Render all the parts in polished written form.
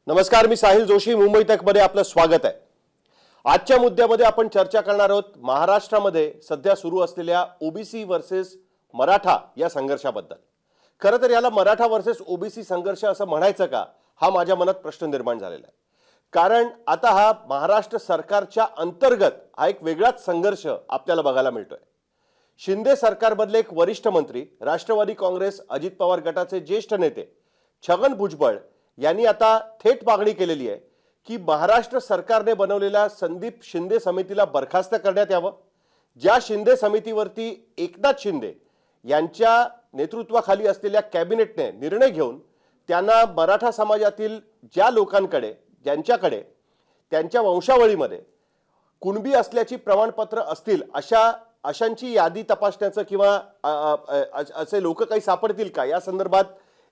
नमस्कार, मी साहिल जोशी. मुंबई तक मध्ये आपलं स्वागत आहे. आजच्या मुद्द्यामध्ये आपण चर्चा करणार आहोत महाराष्ट्रामध्ये सध्या सुरू असलेल्या ओबीसी वर्सेस मराठा या संघर्षाबद्दल. खरं तर याला मराठा वर्सेस ओबीसी संघर्ष असं म्हणायचं का, हा माझ्या मनात प्रश्न निर्माण झालेला आहे. कारण आता हा महाराष्ट्र सरकारच्या अंतर्गत हा एक वेगळाच संघर्ष आपल्याला बघायला मिळतोय. शिंदे सरकारमधले एक वरिष्ठ मंत्री, राष्ट्रवादी काँग्रेस अजित पवार गटाचे ज्येष्ठ नेते छगन भुजबळ यांनी आता थेट मागणी केलेली आहे की महाराष्ट्र सरकारने बनवलेल्या संदीप शिंदे समितीला बरखास्त करण्यात यावं. ज्या शिंदे समितीवरती एकनाथ शिंदे यांच्या नेतृत्वाखाली असलेल्या कॅबिनेटने निर्णय घेऊन त्यांना मराठा समाजातील ज्या लोकांकडे ज्यांच्याकडे त्यांच्या वंशावळीमध्ये कुणबी असल्याची प्रमाणपत्र असतील अशांची यादी तपासण्याचं किंवा असे लोक काही सापडतील का या संदर्भात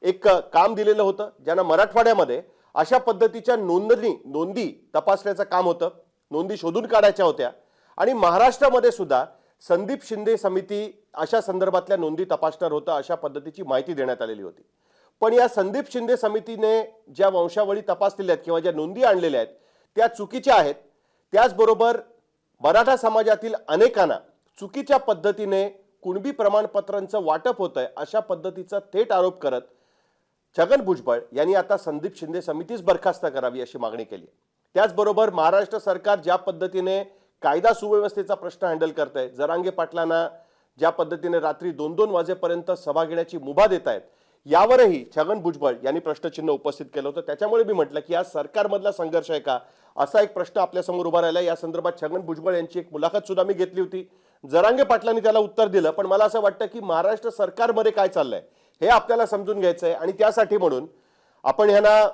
एक काम दिलेलं होतं, ज्यांना मराठवाड्यामध्ये अशा पद्धतीच्या नोंदी तपासण्याचं काम होतं. नोंदी शोधून काढायच्या होत्या आणि महाराष्ट्रामध्ये सुद्धा संदीप शिंदे समिती अशा संदर्भातल्या नोंदी तपासणार होतं, अशा पद्धतीची माहिती देण्यात आलेली होती. पण या संदीप शिंदे समितीने ज्या वंशावळी तपासलेल्या आहेत किंवा ज्या नोंदी आणलेल्या आहेत त्या चुकीच्या आहेत. त्याचबरोबर मराठा समाजातील अनेकांना चुकीच्या पद्धतीने कुणबी प्रमाणपत्रांचं वाटप होतंय अशा पद्धतीचा थेट आरोप करत छगन भुजबळ यांनी आता संदीप शिंदे समितीच बरखास्त करावी अशी मागणी केली. त्याचबरोबर महाराष्ट्र सरकार ज्या पद्धतीने कायदा सुव्यवस्थेचा प्रश्न हँडल करतंय, जरांगे पाटलांना ज्या पद्धतीने रात्री 2-2 वाजेपर्यंत सभा घेण्याची मुभा देत आहेत, यावरही छगन भुजबळ यांनी प्रश्नचिन्ह उपस्थित केलं होतं. त्याच्यामुळे मी म्हटलं की हा सरकारमधला संघर्ष आहे का, असा एक प्रश्न आपल्यासमोर उभा राहिला. या संदर्भात छगन भुजबळ यांची एक मुलाखत सुद्धा मी घेतली होती. जरांगे पाटलांनी त्याला उत्तर दिलं. पण मला असं वाटतं की महाराष्ट्र सरकारमध्ये काय चाललंय हे आपल्याला समजून घ्यायचं आहे आणि त्यासाठी म्हणून आपण ह्यांना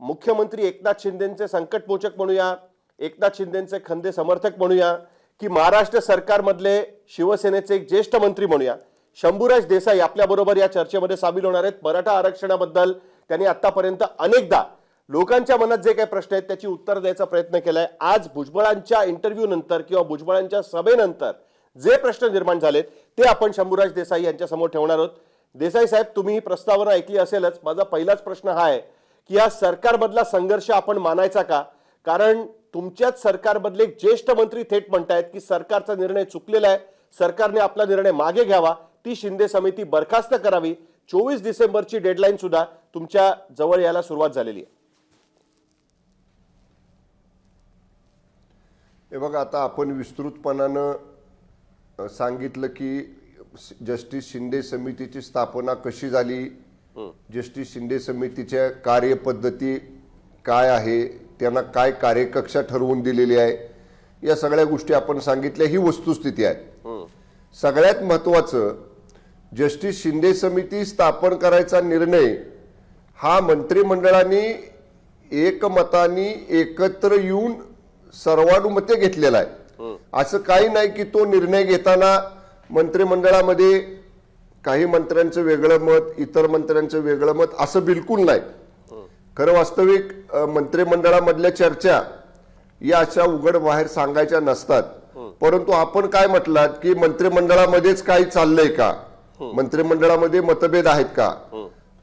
मुख्यमंत्री एकनाथ शिंदेचे संकटमोचक म्हणूया, एकनाथ शिंदेचे खंदे समर्थक म्हणूया, की महाराष्ट्र सरकारमधले शिवसेनेचे एक ज्येष्ठ मंत्री म्हणूया. शंभूराज देसाई आपल्याबरोबर या चर्चेमध्ये सामील होणार आहेत. मराठा आरक्षणाबद्दल त्यांनी आतापर्यंत अनेकदा लोकांच्या मनात जे काही प्रश्न आहेत त्याची उत्तर द्यायचा प्रयत्न केलाय. आज भुजबळांच्या इंटरव्ह्यू नंतर किंवा भुजबळांच्या सभेनंतर जे प्रश्न निर्माण झालेत ते आपण शंभूराज देसाई यांच्या समोर ठेवणार आहोत. देसाई साहेब, तुम्ही ही प्रस्तावना ऐकली असेलच. माझा पहिलाच प्रश्न हा आहे की या सरकारमधला संघर्ष आपण मानायचा का? कारण तुमच्याच सरकारमधले एक ज्येष्ठ मंत्री थेट म्हणतायत की सरकारचा निर्णय चुकलेला आहे, सरकारने आपला निर्णय मागे घ्यावा, ती शिंदे समिती बरखास्त करावी. 24 डिसेंबरची डेडलाईन सुद्धा तुमच्या जवळ यायला सुरुवात झालेली आहे. हे बघा, आता आपण विस्तृतपणानं सांगितलं की जस्टिस शिंदे समितीची स्थापना कशी झाली, जस्टिस शिंदे समितीच्या कार्यपद्धती काय आहे, त्यांना काय कार्यकक्षा ठरवून दिलेली आहे, या सगळ्या गोष्टी आपण सांगितल्या. ही वस्तुस्थिती आहे. सगळ्यात महत्त्वाचं, जस्टिस शिंदे समिती स्थापन करायचा निर्णय हा मंत्रिमंडळाने एकमताने एकत्र येऊन सर्वानुमते घेतलेला आहे. असं काही नाही की तो निर्णय घेताना मंत्रिमंडळामध्ये काही मंत्र्यांचं वेगळं मत, इतर मंत्र्यांचं वेगळं मत, असं बिलकुल नाही. खरं वास्तविक मंत्रिमंडळामधल्या चर्चा या अशा उघड बाहेर सांगायच्या नसतात. परंतु आपण काय म्हटलात की मंत्रिमंडळामध्येच काही चाललंय का, मंत्रिमंडळामध्ये मतभेद आहेत का?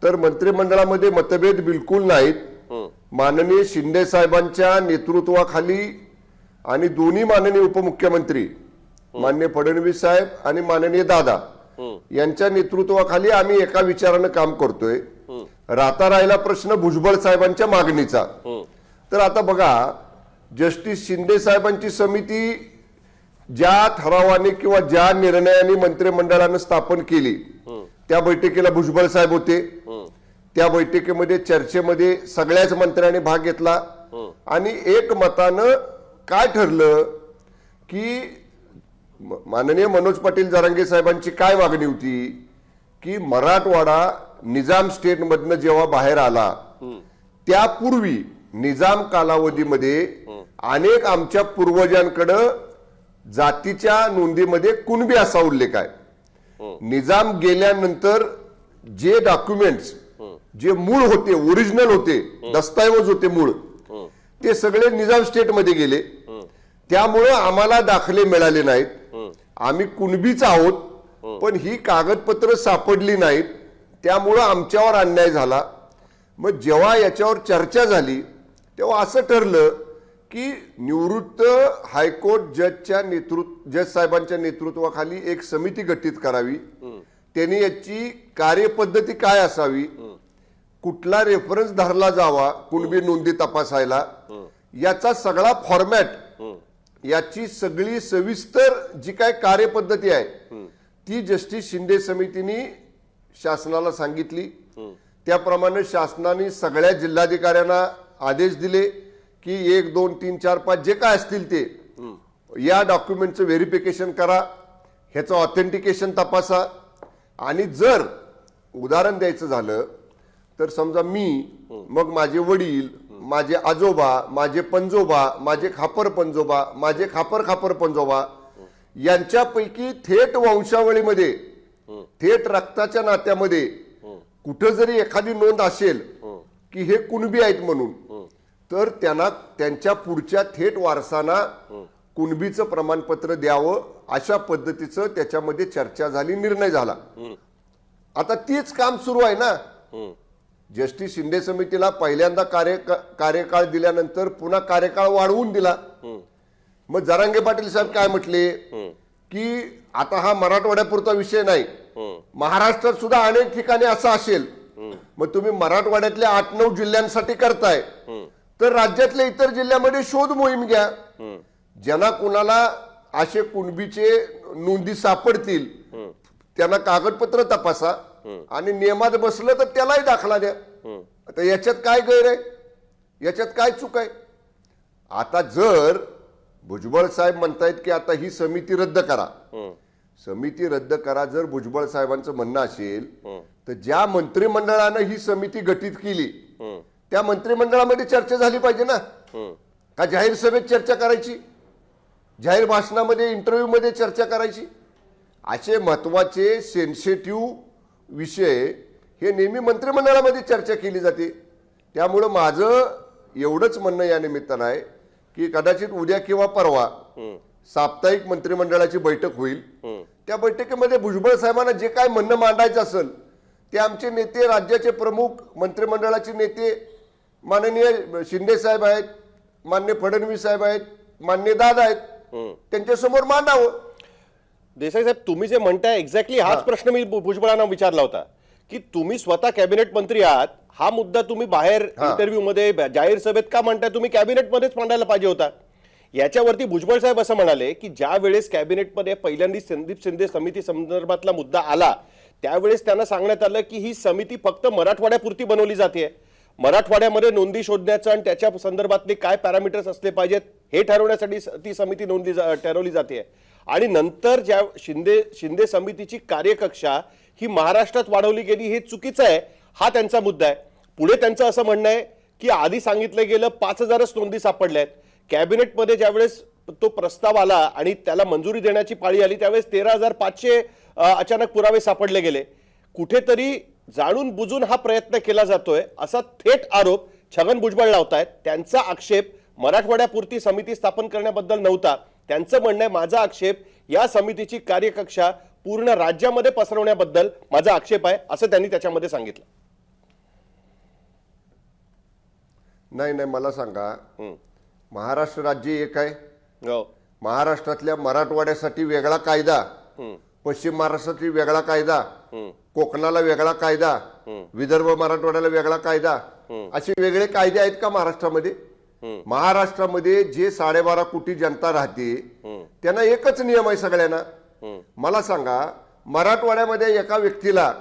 तर मंत्रिमंडळामध्ये मतभेद बिलकुल नाहीत. माननीय शिंदे साहेबांच्या नेतृत्वाखाली आणि दोन्ही माननीय उपमुख्यमंत्री माननीय फडणवीस साहेब आणि माननीय दादा यांच्या नेतृत्वाखाली आम्ही एका विचारानं काम करतोय. राहिला प्रश्न भुजबळ साहेबांच्या मागणीचा. तर आता बघा, जस्टिस शिंदे साहेबांची समिती ज्या ठरावाने किंवा ज्या निर्णयाने मंत्रिमंडळानं स्थापन केली त्या बैठकीला भुजबळ साहेब होते. त्या बैठकीमध्ये चर्चेमध्ये सगळ्याच मंत्र्यांनी भाग घेतला आणि एकमतानं काय ठरलं की माननीय मनोज पाटील जरांगे साहेबांची काय मागणी होती की मराठवाडा निजाम स्टेटमधनं जेव्हा बाहेर आला त्यापूर्वी निजाम कालावधीमध्ये अनेक आमच्या पूर्वजांकडं जातीच्या नोंदीमध्ये कुणबी असा उल्लेख आहे. निजाम गेल्यानंतर जे डॉक्युमेंट्स जे मूळ होते, ओरिजिनल होते, दस्तऐवज होते मूळ, ते सगळे निजाम स्टेटमध्ये गेले. त्यामुळं आम्हाला दाखले मिळाले नाहीत. आम्ही कुणबीच आहोत, पण ही कागदपत्र सापडली नाहीत. त्यामुळं आमच्यावर अन्याय झाला. मग जेव्हा याच्यावर चर्चा झाली तेव्हा असं ठरलं की निवृत्त हायकोर्ट जज साहेबांच्या नेतृत्वाखाली एक समिती गठीत करावी. त्यांनी याची कार्यपद्धती काय असावी, कुठला रेफरन्स धरला जावा कुणबी नोंदी तपासायला, याचा सगळा फॉर्मॅट, याची सगळी सविस्तर जी काय कार्यपद्धती आहे ती जस्टिस शिंदे समितीने शासनाला सांगितली. त्याप्रमाणे शासनाने सगळ्या जिल्हाधिकाऱ्यांना आदेश दिले की 1, 2, 3, 4, 5 जे काय असतील ते या डॉक्युमेंटचं व्हेरिफिकेशन करा, ह्याचं ऑथेंटिकेशन तपासा. आणि जर उदाहरण द्यायचं झालं तर समजा मी, मग माझे वडील, माझे आजोबा, माझे पंजोबा, माझे खापर पंजोबा, माझे खापर पंजोबा यांच्यापैकी थेट वंशावळीमध्ये, थेट रक्ताच्या नात्यामध्ये कुठं जरी एखादी नोंद असेल की हे कुणबी आहेत म्हणून, तर त्यांना त्यांच्या पुढच्या थेट वारसांना कुणबीचं प्रमाणपत्र द्यावं, अशा पद्धतीचं त्याच्यामध्ये चर्चा झाली, निर्णय झाला. आता तीच काम सुरू आहे ना. जस्टिस शिंदे समितीला पहिल्यांदा कार्यकाळ दिल्यानंतर पुन्हा कार्यकाळ वाढवून दिला. मग जरांगे पाटील साहेब काय म्हटले की आता हा मराठवाड्यापुरता विषय नाही, महाराष्ट्रात सुद्धा अनेक ठिकाणी असं असेल, मग तुम्ही मराठवाड्यातल्या 8-9 जिल्ह्यांसाठी करताय तर राज्यातल्या इतर जिल्ह्यामध्ये शोध मोहीम घ्या. ज्यांना कुणाला असे कुणबीचे नोंदी सापडतील त्यांना कागदपत्र तपासा आणि नियमात बसलं तर त्यालाही दाखला द्या. आता याच्यात काय गैर आहे, याच्यात काय चूक आहे? आता जर भुजबळ साहेब म्हणतायत की आता ही समिती रद्द करा, समिती रद्द करा, जर भुजबळ साहेबांचं म्हणणं असेल तर ज्या मंत्रिमंडळानं ही समिती गठीत केली त्या मंत्रिमंडळामध्ये चर्चा झाली पाहिजे ना. का जाहीर सभेत चर्चा करायची, जाहीर भाषणामध्ये, इंटरव्ह्यू मध्ये चर्चा करायची? असे महत्वाचे सेन्सिटिव्ह विषय हे नेहमी मंत्रिमंडळामध्ये चर्चा केली जाते. त्यामुळं माझं एवढंच म्हणणं या निमित्तानं आहे की कदाचित उद्या किंवा परवा साप्ताहिक मंत्रिमंडळाची बैठक होईल. त्या बैठकीमध्ये भुजबळ साहेबांना जे काय म्हणणं मांडायचं असेल ते आमचे नेते, राज्याचे प्रमुख, मंत्रिमंडळाचे नेते माननीय शिंदे साहेब आहेत, मान्य फडणवीस साहेब आहेत, मान्य दादा आहेत, त्यांच्यासमोर मांडावं. देसाई साहेब, तुम्ही जे म्हणताय एक्झॅक्टली हाच प्रश्न मी भुजबळांना विचारला होता की तुम्ही स्वतः कॅबिनेट मंत्री आहात, हा मुद्दा तुम्ही बाहेर इंटरव्ह्यू मध्ये, जाहीर सभेत का म्हणताय? तुम्ही कॅबिनेटमध्येच मांडायला पाहिजे होता. याच्यावरती भुजबळ साहेब असं म्हणाले की ज्या वेळेस कॅबिनेटमध्ये पहिल्यांदा संदीप शिंदे समिती संदर्भातला मुद्दा आला त्यावेळेस त्यांना सांगण्यात आलं की ही समिती फक्त मराठवाड्यापुरती बनवली जाते, मराठवाड्यामध्ये नोंदी शोधण्याचं आणि त्याच्या संदर्भातले काय पॅरामीटर्स असले पाहिजेत हे ठरवण्यासाठी ती समिती ठरवली जाते. आणि नंतर ज्या शिंदे समितीची कार्यकक्षा ही महाराष्ट्रात वाढवली गेली हे चुकीचं आहे, हा त्यांचा मुद्दा आहे. पुढे त्यांचं असं म्हणणं आहे की आधी सांगितलं गेलं 5,000च नोंदी सापडल्या आहेत, कॅबिनेटमध्ये ज्यावेळेस तो प्रस्ताव आला आणि त्याला मंजुरी देण्याची पाळी आली त्यावेळेस 13,500 अचानक पुरावे सापडले गेले. कुठेतरी जाणून बुजून हा प्रयत्न केला जातोय असा थेट आरोप छगन भुजबळ लावतायत. त्यांचा आक्षेप मराठवाड्यापुरती समिती स्थापन करण्याबद्दल नव्हता. त्यांचं म्हणणं आहे माझा आक्षेप या समितीची कार्यकक्षा पूर्ण राज्यामध्ये पसरवण्याबद्दल माझा आक्षेप आहे, असं त्यांनी त्याच्यामध्ये सांगितलं. नाही, मला सांगा, महाराष्ट्र राज्य एक आहे, हो, महाराष्ट्रातल्या मराठवाड्यासाठी वेगळा कायदा, पश्चिम महाराष्ट्रासाठी वेगळा कायदा, कोकणाला वेगळा कायदा, विदर्भ मराठवाड्याला वेगळा कायदा, असे वेगळे कायदे आहेत का महाराष्ट्रामध्ये? महाराष्ट्रामध्ये जे 12.5 कोटी जनता राहते त्यांना एकच नियम आहे सगळ्यांना. मला सांगा, मराठवाड्यामध्ये एका व्यक्तीला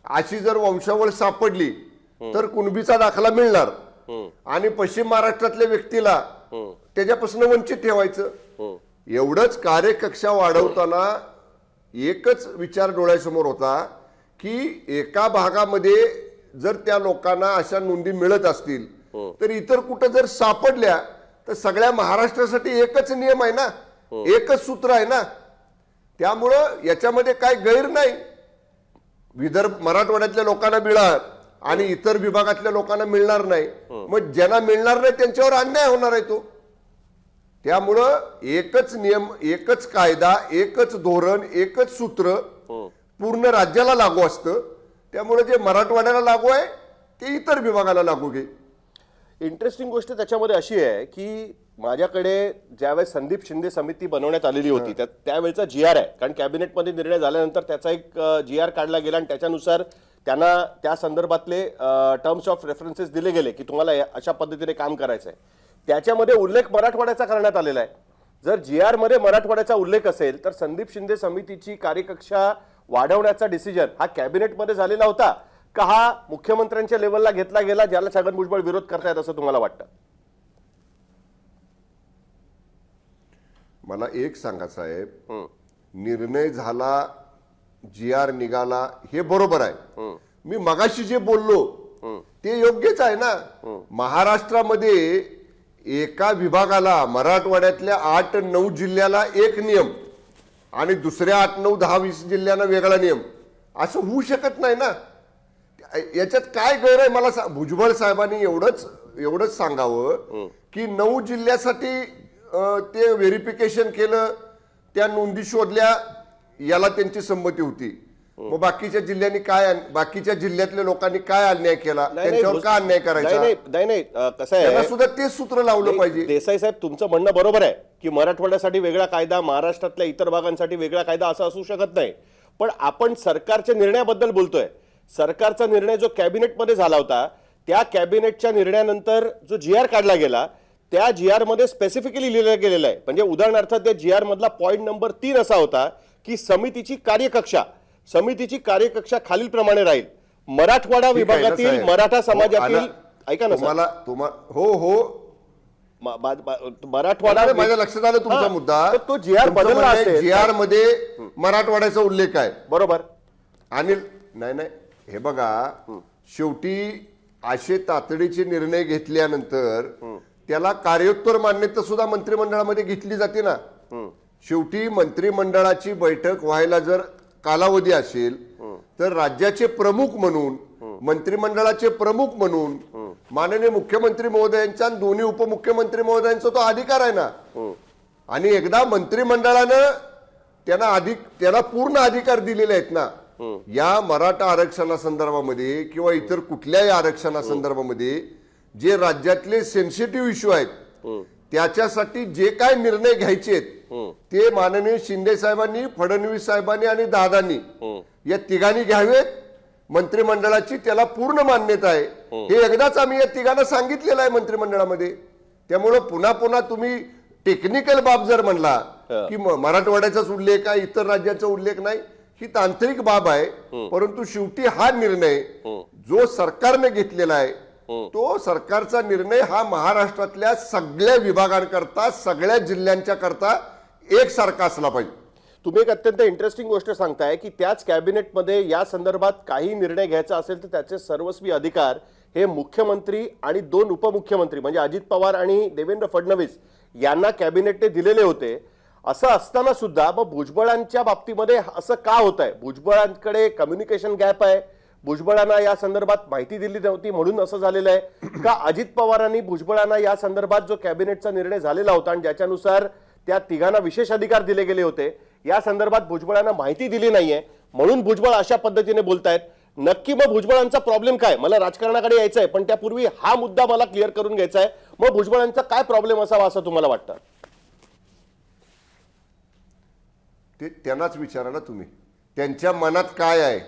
अशी जर वंशावळ सापडली तर कुणबीचा दाखला मिळणार आणि पश्चिम महाराष्ट्रातल्या व्यक्तीला त्याच्यापासून वंचित ठेवायचं. एवढंच कार्यकक्षा वाढवताना एकच विचार डोळ्यासमोर होता की एका भागामध्ये जर त्या लोकांना अशा नोंदी मिळत असतील तर इतर कुठं जर सापडल्या तर सगळ्या महाराष्ट्रासाठी एकच नियम आहे ना, एकच सूत्र आहे ना. त्यामुळं याच्यामध्ये काय गैर नाही. विदर्भ मराठवाड्यातल्या लोकांना मिळणार आणि इतर विभागातल्या लोकांना मिळणार नाही, मग ज्यांना मिळणार नाही त्यांच्यावर अन्याय होणार आहे तो. त्यामुळं एकच नियम, एकच कायदा, एकच धोरण, एकच सूत्र पूर्ण राज्याला लागू असतं. त्यामुळे जे मराठवाड्याला लागू आहे ते इतर विभागाला लागू घे. इंटरेस्टिंग गोष्ट त्याच्यामध्ये अशी आहे की माझ्याकडे ज्यावेळेस संदीप शिंदे समिती बनवण्यात आलेली होती त्यावेळेचा GR आहे, कारण कॅबिनेटमध्ये निर्णय झाल्यानंतर त्याचा एक GR काढला गेला आणि त्याच्यानुसार त्यांना त्या संदर्भातले टर्म्स ऑफ रेफरन्सेस दिले गेले की तुम्हाला अशा पद्धतीने काम करायचं आहे. त्याच्यामध्ये उल्लेख मराठवाड्याचा करण्यात आलेला आहे. जर GR मध्ये मराठवाड्याचा उल्लेख असेल तर संदीप शिंदे समितीची कार्यकक्षा वाढवण्याचा डिसिजन हा कॅबिनेटमध्ये झालेला होता का हा मुख्यमंत्र्यांच्या लेवलला घेतला गेला, ज्याला छगन भुजबळ विरोध करतायत असं तुम्हाला वाटतं? मला एक सांगा साहेब, निर्णय झाला, GR निघाला, हे बरोबर आहे. मी मगाशी जे बोललो ते योग्यच आहे ना. महाराष्ट्रामध्ये एका विभागाला, मराठवाड्यातल्या 8-9 जिल्ह्याला एक नियम आणि दुसऱ्या 8-9-10-20 जिल्ह्यांना वेगळा नियम, असं होऊ शकत नाही ना. याच्यात काय गैर आहे मला भुजबळ साहेबांनी एवढंच सांगावं की 9 जिल्ह्यासाठी ते व्हेरिफिकेशन केलं, त्या नोंदी शोधल्या, याला त्यांची संमती होती. मग बाकीच्या जिल्ह्यांनी बाकीच्या जिल्ह्यातल्या लोकांनी काय अन्याय केला, त्यांच्यावर का अन्याय करायचा? नाही कसं आहे, त्यांना सुद्धा तेच सूत्र लावलं पाहिजे. देसाई साहेब, तुमचं म्हणणं बरोबर आहे की मराठवाड्यासाठी वेगळा कायदा, महाराष्ट्रातल्या इतर भागांसाठी वेगळा कायदा असं असू शकत नाही. पण आपण सरकारच्या निर्णयाबद्दल बोलतोय. सरकारचा निर्णय जो कॅबिनेटमध्ये झाला होता, त्या कॅबिनेटच्या निर्णयानंतर जो GR काढला गेला, त्या GR मध्ये स्पेसिफिकली लिहिलं गेलेलं आहे. म्हणजे उदाहरणार्थ त्या GR मधला पॉइंट नंबर 3 असा होता की समितीची कार्यकक्षा खालील प्रमाणे राहील. मराठवाडा विभागातील मराठा समाजातील, ऐका ना मराठवाडा, माझ्या लक्षात आलं तुमचा मुद्दा. तो GR बदलला असेल, GR मध्ये मराठवाड्याचा उल्लेख आहे, बरोबर. आणि नाही हे बघा, शेवटी असे तातडीचे निर्णय घेतल्यानंतर त्याला कार्योत्तर मान्यता सुद्धा मंत्रिमंडळामध्ये घेतली जाते ना. शेवटी मंत्रिमंडळाची बैठक व्हायला जर कालावधी असेल तर राज्याचे प्रमुख म्हणून, मंत्रिमंडळाचे प्रमुख म्हणून माननीय मुख्यमंत्री महोदयांचा आणि दोन्ही उपमुख्यमंत्री महोदयांचा तो अधिकार आहे ना. आणि एकदा मंत्रिमंडळानं त्यांना पूर्ण अधिकार दिलेले आहेत ना या मराठा आरक्षणासंदर्भामध्ये किंवा इतर कुठल्याही आरक्षणासंदर्भामध्ये. जे राज्यातले सेन्सिटिव्ह इश्यू आहेत त्याच्यासाठी जे काय निर्णय घ्यायचे ते माननीय शिंदे साहेबांनी, फडणवीस साहेबांनी आणि दादांनी या तिघांनी घ्यावेत. मंत्रिमंडळाची त्याला पूर्ण मान्यता आहे, हे एकदाच आम्ही या तिघांना सांगितलेलं आहे मंत्रिमंडळामध्ये. त्यामुळं पुन्हा पुन्हा तुम्ही टेक्निकल बाब जर म्हणला की मराठवाड्याचाच उल्लेख आहे, इतर राज्याचा उल्लेख नाही, ही तांत्रिक बाब आहे. परंतु शेवटी हा निर्णय जो सरकारने घेतलेला आहे तो सरकारचा निर्णय हा महाराष्ट्रातल्या सगळ्या विभागांकरता, सगळ्या जिल्ह्यांच्या करता एकसारखा असला पाहिजे. तुम्ही एक अत्यंत इंटरेस्टिंग गोष्ट सांगताय की त्याच कॅबिनेटमध्ये या संदर्भात काही निर्णय घ्यायचा असेल तर त्याचे सर्वस्वी अधिकार हे मुख्यमंत्री आणि 2 उपमुख्यमंत्री म्हणजे अजित पवार आणि देवेंद्र फडणवीस यांना कॅबिनेटने दिलेले होते. असं असताना सुद्धा मग भुजबळांच्या बाबतीमध्ये असं का होत आहे? भुजबळांकडे कम्युनिकेशन गॅप आहे, भुजबळांना या संदर्भात माहिती दिली नव्हती म्हणून असं झालेलं आहे का? अजित पवारांनी भुजबळांना या संदर्भात जो कॅबिनेटचा निर्णय झालेला होता आणि ज्याच्यानुसार त्या तिघांना विशेष अधिकार दिले गेले होते, या संदर्भात भुजबळांना माहिती दिली नाहीये म्हणून भुजबळ अशा पद्धतीने बोलतायत. नक्की मग भुजबळांचा प्रॉब्लेम काय? मला राजकारणाकडे यायचं आहे, पण त्यापूर्वी हा मुद्दा मला क्लिअर करून घ्यायचा आहे. मग भुजबळांचा काय प्रॉब्लेम असावा असं तुम्हाला वाटतं? ते त्यांनाच विचारा ना तुम्ही, त्यांच्या मनात काय आहे.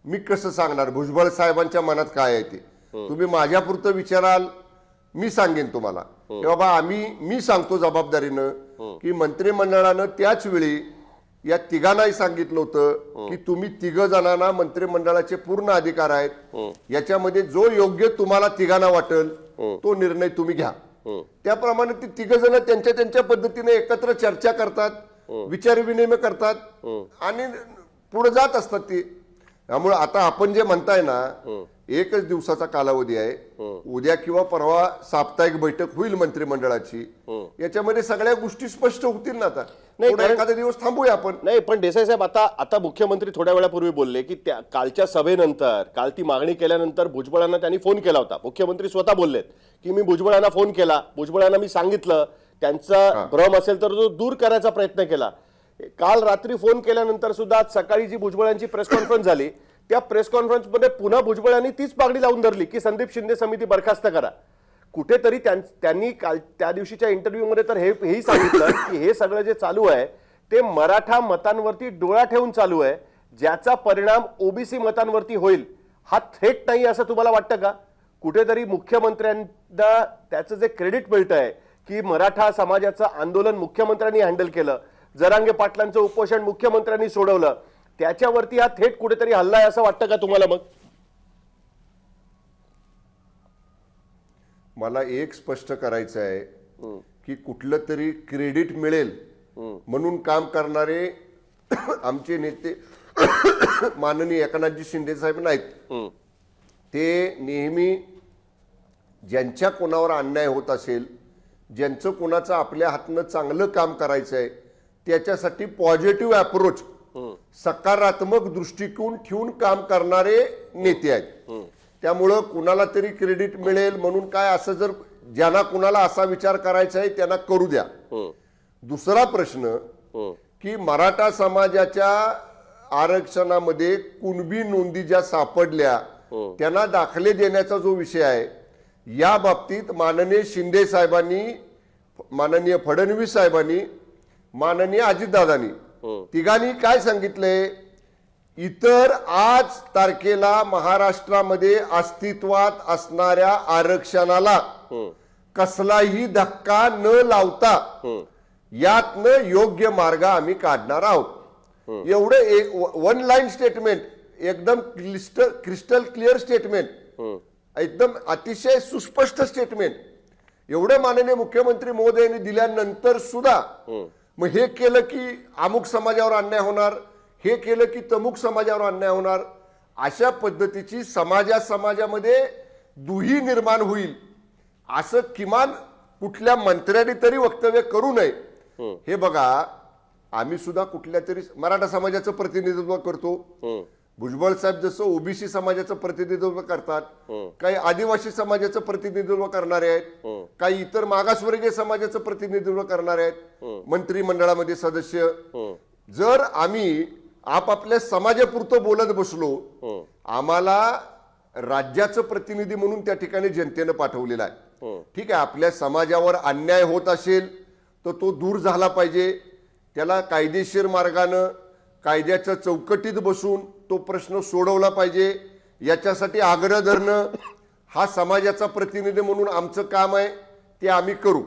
मी कसं सांगणार भुजबळ साहेबांच्या मनात काय आहे ते? तुम्ही माझ्यापुरतं विचाराल, मी सांगेन तुम्हाला की बाबा मी सांगतो जबाबदारीनं की मंत्रिमंडळानं त्याच वेळी या तिघांनाही सांगितलं होतं की तुम्ही 3 जणांना मंत्रिमंडळाचे पूर्ण अधिकार आहेत, याच्यामध्ये जो योग्य तुम्हाला तिघांना वाटेल तो निर्णय तुम्ही घ्या. त्याप्रमाणे ती 3 जण त्यांच्या पद्धतीने एकत्र चर्चा करतात, विचारविनिमय करतात आणि पुढे जात असतात ती. त्यामुळे आता आपण जे म्हणताय ना, एकच दिवसाचा कालावधी आहे, उद्या किंवा परवा साप्ताहिक बैठक होईल मंत्रिमंडळाची, याच्यामध्ये सगळ्या गोष्टी स्पष्ट होतील ना. आता नाही, एखादा दिवस थांबूया आपण. नाही, पण देसाई साहेब आता मुख्यमंत्री थोड्या वेळापूर्वी बोलले की त्या कालच्या सभेनंतर, काल ती मागणी केल्यानंतर भुजबळांना त्यांनी फोन केला होता. मुख्यमंत्री स्वतः बोललेत की मी भुजबळांना फोन केला, भुजबळांना मी सांगितलं, त्यांचा भ्रम असेल तर तो दूर करायचा प्रयत्न केला. काल रात्री फोन केल्यानंतर सुद्धा आज सकाळी जी भुजबळांची प्रेस कॉन्फरन्स झाली त्या प्रेस कॉन्फरन्समध्ये पुन्हा भुजबळ यांनी तीच मागणी लावून धरली की संदीप शिंदे समिती बरखास्त करा. कुठेतरी त्यांनी काल त्या दिवशीच्या इंटरव्ह्यूमध्ये तर हेही सांगितलं की हे सगळं जे चालू आहे ते मराठा मतांवरती डोळा ठेवून चालू आहे, ज्याचा परिणाम ओबीसी मतांवरती होईल. हा थेट नाही असं तुम्हाला वाटतं का? कुठेतरी मुख्यमंत्र्यांना त्याचं जे क्रेडिट मिळतंय की मराठा समाजाचं आंदोलन मुख्यमंत्र्यांनी हँडल केलं, जरांगे पाटलांचं उपोषण मुख्यमंत्र्यांनी सोडवलं, त्याच्यावरती हा थेट कुठेतरी हल्ला आहे असं वाटतं का तुम्हाला? मग मला एक स्पष्ट करायचं आहे की कुठलं तरी क्रेडिट मिळेल म्हणून काम करणारे आमचे नेते माननीय एकनाथजी शिंदे साहेब नाहीत. ते नेहमी ज्यांच्या कोणावर अन्याय होत असेल, ज्यांचं कोणाचं आपल्या हातनं चांगलं काम करायचं आहे, त्याच्यासाठी पॉझिटिव्ह अप्रोच, सकारात्मक दृष्टिकोन ठेवून काम करणारे नेते आहेत. त्यामुळं कुणाला तरी क्रेडिट मिळेल म्हणून काय, असं जर ज्यांना कुणाला असा विचार करायचा आहे त्यांना करू द्या. दुसरा प्रश्न की मराठा समाजाच्या आरक्षणामध्ये कुणबी नोंदी ज्या सापडल्या त्यांना दाखले देण्याचा जो विषय आहे, या बाबतीत माननीय शिंदे साहेबांनी, माननीय फडणवीस साहेबांनी, माननीय अजितदादांनी तिघांनी काय सांगितलंय, इतर आज तारखेला महाराष्ट्रामध्ये अस्तित्वात असणाऱ्या आरक्षणाला कसलाही धक्का न लावता यातनं योग्य मार्ग आम्ही काढणार आहोत. एवढं वन लाईन स्टेटमेंट, एकदम क्रिस्टल क्लिअर स्टेटमेंट, एकदम अतिशय सुस्पष्ट स्टेटमेंट, एवढं माननीय मुख्यमंत्री महोदयांनी दिल्यानंतर सुद्धा मग हे केलं की अमुक समाजावर अन्याय होणार, हे केलं की तमुक समाजावर अन्याय होणार, अशा पद्धतीची समाजामध्ये दुही निर्माण होईल असं किमान कुठल्या मंत्र्यांनी तरी वक्तव्य करू नये. हे बघा, आम्ही सुद्धा कुठल्या तरी मराठा समाजाचं प्रतिनिधित्व करतो, भुजबळ साहेब जसं ओबीसी समाजाचं प्रतिनिधित्व करतात, काही आदिवासी समाजाचं प्रतिनिधित्व करणारे आहेत, काही इतर मागासवर्गीय समाजाचं प्रतिनिधित्व करणारे आहेत मंत्रिमंडळामध्ये सदस्य. जर आम्ही आपापल्या समाजापुरतं बोलत बसलो, आम्हाला राज्याचं प्रतिनिधी म्हणून त्या ठिकाणी जनतेनं पाठवलेलं आहे. ठीक आहे, आपल्या समाजावर अन्याय होत असेल तर तो दूर झाला पाहिजे, त्याला कायदेशीर मार्गानं कायद्याच्या चौकटीत बसून तो प्रश्न सोडवला पाहिजे, याच्यासाठी आग्रह धरणं हा समाजाचा प्रतिनिधी म्हणून आमचं काम आहे, ते आम्ही करू.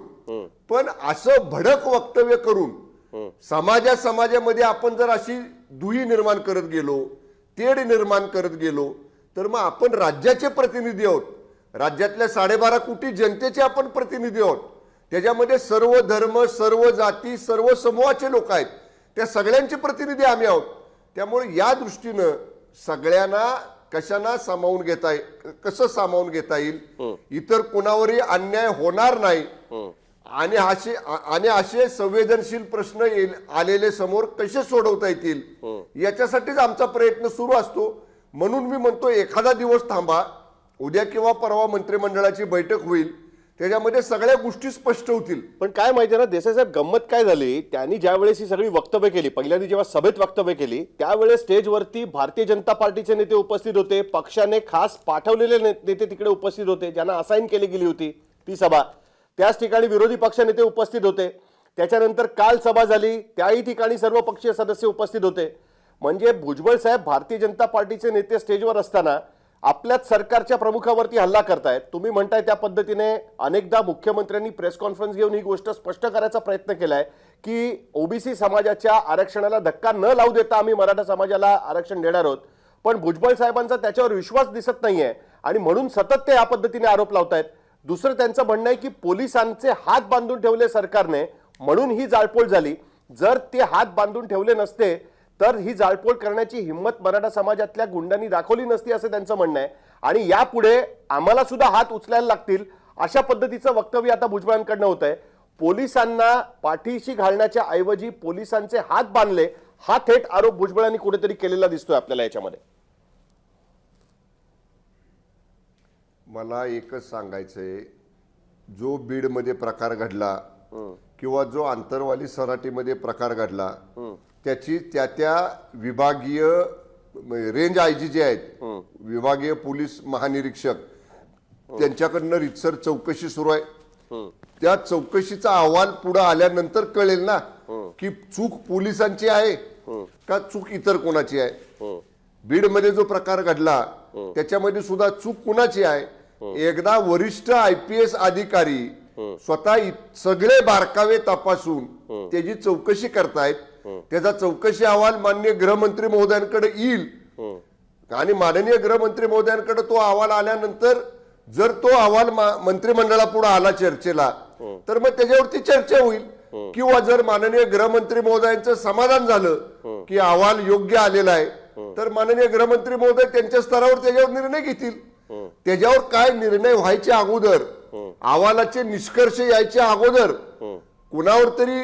पण असं भडक वक्तव्य करून समाजामध्ये आपण जर अशी दुही निर्माण करत गेलो, तेढ निर्माण करत गेलो, तर मग आपण राज्याचे प्रतिनिधी आहोत, राज्यातल्या 12.5 कोटी जनतेचे आपण प्रतिनिधी आहोत. त्याच्यामध्ये सर्व धर्म, सर्व जाती, सर्व समूहाचे लोक आहेत, त्या सगळ्यांचे प्रतिनिधी आम्ही आहोत. त्यामुळे या दृष्टीनं सगळ्यांना कशाना सामावून घेता येईल, कसं सामावून घेता येईल, इतर कोणावरही अन्याय होणार नाही आणि असे संवेदनशील प्रश्न आलेले समोर कसे सोडवता येतील, याच्यासाठीच आमचा प्रयत्न सुरू असतो. म्हणून मी म्हणतो, एखादा दिवस थांबा, उद्या किंवा परवा मंत्रिमंडळाची बैठक होईल, त्याच्यामध्ये सगळ्या गोष्टी स्पष्ट होतील. पण काय माहितीये ना देसाई साहेब, गंमत काय झाली, त्यांनी ज्यावेळेस ही सगळी वक्तव्य केली, पहिल्यांदा जेव्हा सभेत वक्तव्य केली त्यावेळेस स्टेजवरती भारतीय जनता पार्टीचे नेते उपस्थित होते, पक्षाने खास पाठवलेले नेते तिकडे उपस्थित होते, ज्यांना असाइन केली गेली होती ती सभा. त्याच ठिकाणी विरोधी पक्ष नेते उपस्थित होते. त्याच्यानंतर काल सभा झाली, त्याही ठिकाणी सर्व पक्षीय सदस्य उपस्थित होते. म्हणजे भुजबळ साहेब भारतीय जनता पार्टीचे नेते स्टेजवर असताना आपल्याच सरकारच्या प्रमुखावरती हल्ला करतायत. तुम्ही म्हणताय त्या पद्धतीने अनेकदा मुख्यमंत्र्यांनी प्रेस कॉन्फरन्स घेऊन ही गोष्ट स्पष्ट करायचा प्रयत्न केलाय की ओबीसी समाजाच्या आरक्षणाला धक्का न लावू देता आम्ही मराठा समाजाला आरक्षण देणार आहोत. पण भुजबळ साहेबांचा त्याच्यावर विश्वास दिसत नाहीये आणि म्हणून सतत ते या पद्धतीने आरोप लावतायत. दुसरं त्यांचं म्हणणं आहे की पोलिसांचे हात बांधून ठेवले सरकारने म्हणून ही जाळपोळ झाली. जर ते हात बांधून ठेवले नसते तर ही जाळपोळ करण्याची हिंमत मराठा समाजातल्या गुंडांनी दाखवली नसती असं त्यांचं म्हणणं आहे. आणि यापुढे आम्हाला सुद्धा हात उचलायला लागतील अशा पद्धतीचं वक्तव्य आता भुजबळांकडनं होत आहे. पोलिसांना पाठीशी घालण्याच्या ऐवजी पोलिसांचे हात बांधले, हा थेट आरोप भुजबळांनी कुठेतरी केलेला दिसतोय आपल्याला याच्यामध्ये. मला एकच सांगायचंय, जो बीडमध्ये प्रकार घडला किंवा जो आंतरवाली सराटीमध्ये प्रकार घडला, त्याची त्या विभागीय रेंज आयजी जे आहेत विभागीय पोलीस महानिरीक्षक त्यांच्याकडनं रितसर चौकशी सुरू आहे. त्या चौकशीचा अहवाल पुढे आल्यानंतर कळेल ना की चूक पोलिसांची आहे का चूक इतर कोणाची आहे. बीडमध्ये जो प्रकार घडला त्याच्यामध्ये सुद्धा चूक कुणाची आहे. एकदा वरिष्ठ IPS अधिकारी स्वतः सगळे बारकावे तपासून त्याची चौकशी करतायत. त्याचा चौकशी अहवाल माननीय गृहमंत्री महोदयांकडे येईल आणि माननीय गृहमंत्री महोदयांकडे तो अहवाल आल्यानंतर जर तो अहवाल मंत्रिमंडळापुढे आला चर्चेला तर मग त्याच्यावरती चर्चा होईल. किंवा जर माननीय गृहमंत्री महोदयांचं समाधान झालं की अहवाल योग्य आलेला आहे तर माननीय गृहमंत्री महोदय त्यांच्या स्तरावर त्याच्यावर निर्णय घेतील. त्याच्यावर काय निर्णय व्हायच्या अगोदर अहवालाचे निष्कर्ष यायच्या अगोदर कुणावर तरी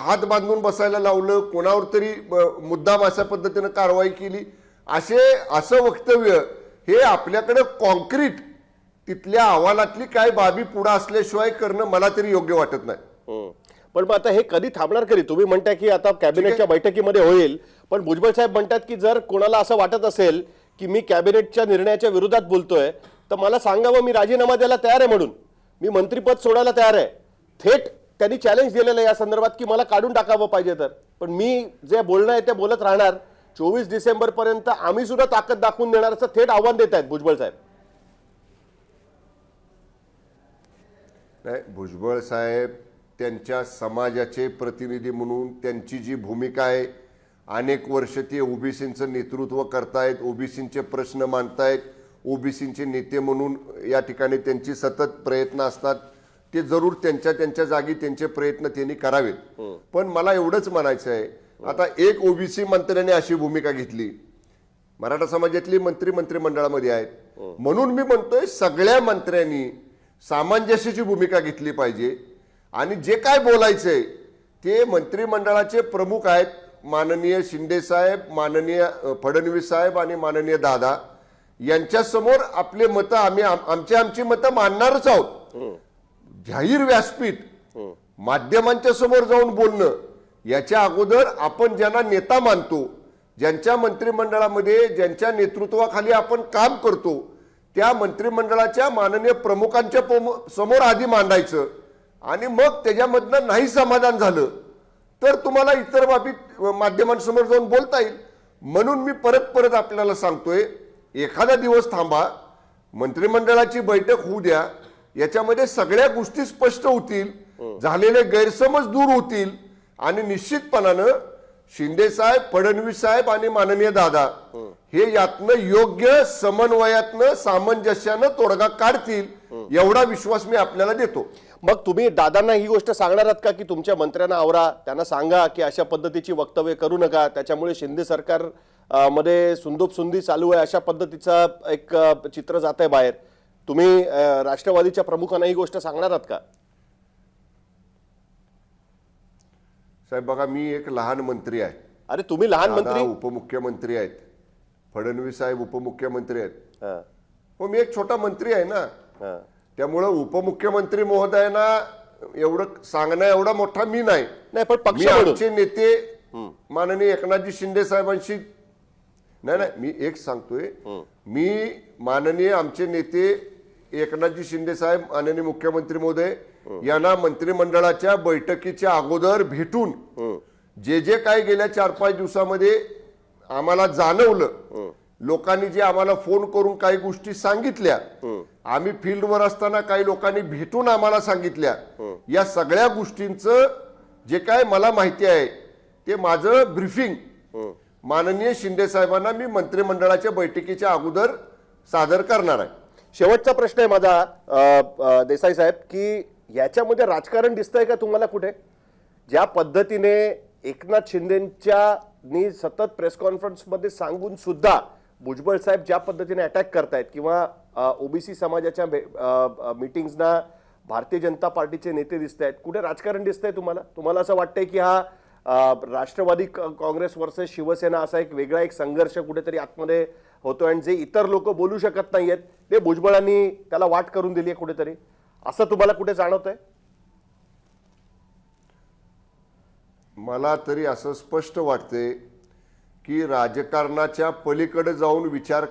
हात बांधून बसायला लावलं, कुणावर तरी मुद्दाम अशा पद्धतीने कारवाई केली असं वक्तव्य हे आपल्याकडे कॉन्क्रीट तिथल्या अहवालातली काय बाबी पुढे असल्याशिवाय करणं मला तरी योग्य वाटत नाही. पण मग आता हे कधी थांबणार कधी? तुम्ही म्हणताय की आता कॅबिनेटच्या बैठकीमध्ये होईल, पण भुजबळ साहेब म्हणतात की जर कोणाला असं वाटत असेल की मी कॅबिनेटच्या निर्णयाच्या विरोधात बोलतोय तर मला सांगावं, मी राजीनामा द्यायला तयार आहे म्हणून, मी मंत्रीपद सोडायला तयार आहे. थेट त्यांनी चॅलेंज दिलेलं आहे या संदर्भात की मला काढून टाकावं पाहिजे तर, पण मी जे बोलणं आहे ते बोलत राहणार. 24 डिसेंबर पर्यंत आम्ही सुद्धा ताकद दाखवून देणार असं थेट आव्हान देत आहेत भुजबळ साहेब. नाही, भुजबळ साहेब त्यांच्या समाजाचे प्रतिनिधी म्हणून त्यांची जी भूमिका आहे, अनेक वर्ष ते ओबीसींचं नेतृत्व करतायत, ओबीसींचे प्रश्न मांडतायत, ओबीसींचे नेते म्हणून या ठिकाणी त्यांची सतत प्रयत्न असतात. ते जरूर त्यांच्या जागी त्यांचे प्रयत्न त्यांनी करावेत. पण मला एवढंच म्हणायचं आहे, आता एक ओबीसी मंत्र्याने अशी भूमिका घेतली, मराठा समाजातली मंत्रिमंडळामध्ये आहेत, म्हणून मी म्हणतोय सगळ्या मंत्र्यांनी सामंजस्याची भूमिका घेतली पाहिजे आणि जे काय बोलायचंय ते मंत्रिमंडळाचे प्रमुख आहेत माननीय शिंदे साहेब, माननीय फडणवीस साहेब आणि माननीय दादा यांच्या समोर आपले मतं आमची मतं मांडणारच आहोत. जाहीर व्यासपीठ माध्यमांच्या समोर जाऊन बोलणं याच्या अगोदर आपण ज्यांना नेता मानतो, ज्यांच्या मंत्रिमंडळामध्ये ज्यांच्या नेतृत्वाखाली आपण काम करतो त्या मंत्रिमंडळाच्या माननीय प्रमुखांच्या समोर आधी मांडायचं आणि मग त्याच्यामधनं नाही समाधान झालं तर तुम्हाला इतर बाबीत माध्यमांसमोर जाऊन बोलता येईल. म्हणून मी परत आपल्याला सांगतोय, एखादा दिवस थांबा, मंत्रिमंडळाची बैठक होऊ द्या, याच्यामध्ये सगळ्या गोष्टी स्पष्ट होतील, झालेले गैरसमज दूर होतील आणि निश्चितपणानं शिंदे साहेब, फडणवीस साहेब आणि माननीय दादा हे यातनं योग्य समन्वयातनं सामंजस्यानं तोडगा काढतील एवढा विश्वास मी आपल्याला देतो. मग तुम्ही दादांना ही गोष्ट सांगणार आहात का की तुमच्या मंत्र्यांना आवरा, त्यांना सांगा की अशा पद्धतीची वक्तव्य करू नका, त्याच्यामुळे शिंदे सरकार मध्ये सुंदोपसुंदी चालू आहे अशा पद्धतीचं एक चित्र जात आहे बाहेर? तुम्ही राष्ट्रवादीच्या प्रमुखांना ही गोष्ट सांगणार आहात का? साहेब बघा, मी एक लहान मंत्री आहे. अरे तुम्ही लहान मंत्री, उपमुख्यमंत्री आहेत, फडणवीस साहेब उपमुख्यमंत्री आहेत, हो मी एक छोटा मंत्री आहे ना. त्यामुळं उपमुख्यमंत्री महोदयांना एवढं सांगणं एवढा मोठा मी नाही. पण पक्ष मी आमचे नेते माननीय एकनाथजी शिंदे साहेबांशी नाही, मी एक सांगतोय, मी माननीय आमचे नेते एकनाथजी शिंदे साहेब माननीय मुख्यमंत्री महोदय यांना मंत्रिमंडळाच्या बैठकीच्या अगोदर भेटून जे काय गेल्या 4-5 दिवसामध्ये आम्हाला जाणवलं, लोकांनी जे आम्हाला फोन करून काही गोष्टी सांगितल्या, आम्ही फील्डवर असताना काही लोकांनी भेटून आम्हाला सांगितल्या, या सगळ्या गोष्टींचं जे काय मला माहिती आहे ते माझं ब्रीफिंग माननीय शिंदे साहेबांना मी मंत्रिमंडळाच्या बैठकीच्या अगोदर सादर करणार आहे. शेवटचा प्रश्न आहे माझा देसाई साहेब, की याच्यामध्ये राजकारण दिसतंय का तुम्हाला कुठे? ज्या पद्धतीने एकनाथ शिंदेच्या सतत प्रेस कॉन्फरन्स मध्ये सांगून सुद्धा भुजबळ साहेब ज्या पद्धतीने अटॅक करतायत किंवा ओबीसी समाजाच्या मीटिंग्सना भारतीय जनता पार्टीचे नेते दिसत आहेत, कुठे राजकारण दिसतंय तुम्हाला? तुम्हाला असं वाटतंय की हा राष्ट्रवादी काँग्रेस वर्सेस शिवसेना असा एक वेगळा एक संघर्ष कुठेतरी आतमध्ये होतोय आणि जे इतर लोक बोलू शकत नाहीयेत ते भुजबळांनी त्याला वाट करून दिली आहे कुठेतरी, असं तुम्हाला कुठे जाणवतंय? मला तरी असं स्पष्ट वाटतंय की राजकारणाच्या पलीकडे जाऊन विचार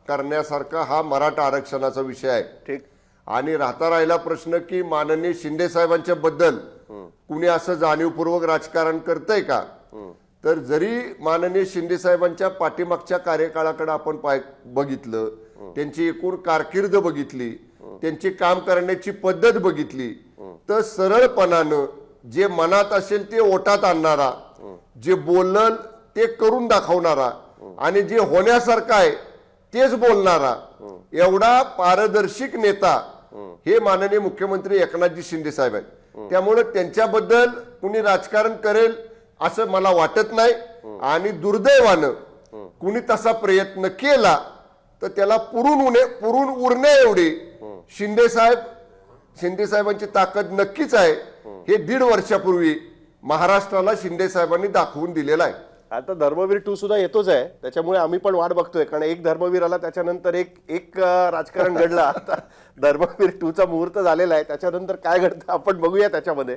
करण्यासारखा हा मराठा आरक्षणाचा विषय आहे. ठीक. आणि राहिला प्रश्न की माननीय शिंदे साहेबांच्या बद्दल कुणी असं जाणीवपूर्वक राजकारण करतंय का, तर जरी माननीय शिंदे साहेबांच्या पाठीमागच्या कार्यकाळाकडे आपण बघितलं, त्यांची एकूण कारकीर्द बघितली, त्यांची काम करण्याची पद्धत बघितली, तर सरळपणानं जे मनात असेल ते ओठात आणणारा, जे बोलल ते करून दाखवणारा आणि जे होण्यासारखं आहे तेच बोलणारा एवढा पारदर्शक नेता हे माननीय मुख्यमंत्री एकनाथजी शिंदे साहेब आहेत. त्यामुळे त्यांच्याबद्दल कुणी राजकारण करेल असं मला वाटत नाही. आणि दुर्दैवानं कुणी तसा प्रयत्न केला तर त्याला पुरून उरणे एवढी शिंदे साहेबांची ताकद नक्कीच आहे. हे 1.5 वर्षापूर्वी महाराष्ट्राला शिंदे साहेबांनी दाखवून दिलेलं आहे. आता धर्मवीर 2 सुद्धा येतोच आहे, त्याच्यामुळे आम्ही पण वाट बघतोय, कारण एक धर्मवीर आला त्याच्यानंतर एक राजकारण घडलं. आता धर्मवीर 2चा मुहूर्त झालेला आहे, त्याच्यानंतर काय घडतं आपण बघूया त्याच्यामध्ये.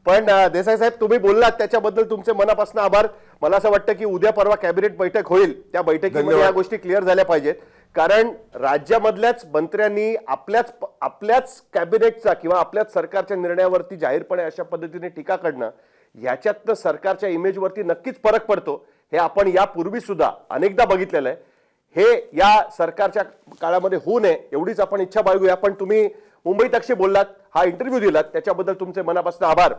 पण देसाई साहेब, तुम्ही बोललात त्याच्याबद्दल तुमचे मनापासून आभार. मला असं वाटतं की उद्या परवा कॅबिनेट बैठक होईल, त्या बैठकीमध्ये या गोष्टी क्लिअर झाल्या पाहिजेत. कारण राज्यामधल्याच मंत्र्यांनी आपल्याच कॅबिनेटचा किंवा आपल्याच सरकारच्या निर्णयावरती जाहीरपणे अशा पद्धतीने टीका करणं, ह्याच्यातनं सरकारच्या इमेजवरती नक्कीच फरक पडतो. हे आपण यापूर्वी सुद्धा अनेकदा बघितलेलं आहे. हे या सरकारच्या काळामध्ये होऊ नये एवढीच आपण इच्छा बाळगूया. पण तुम्ही मुंबई तकशी बोललात, हा इंटरव्ह्यू दिलात, त्याच्याबद्दल तुमचे मनापासून आभार.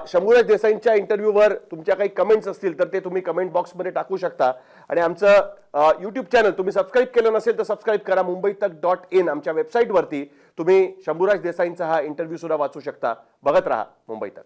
शंभूराज देसाईंच्या इंटरव्ह्यूवर तुमच्या काही कमेंट्स असतील तर ते तुम्ही कमेंट बॉक्समध्ये टाकू शकता. आणि आमचं यूट्यूब चॅनल तुम्ही सबस्क्राईब केलं नसेल तर सबस्क्राईब करा. mumbaitak.in आमच्या वेबसाईटवरती तुम्ही शंभूराज देसाईंचा हा इंटरव्ह्यू सुद्धा वाचू शकता. बघत राहा मुंबई तक.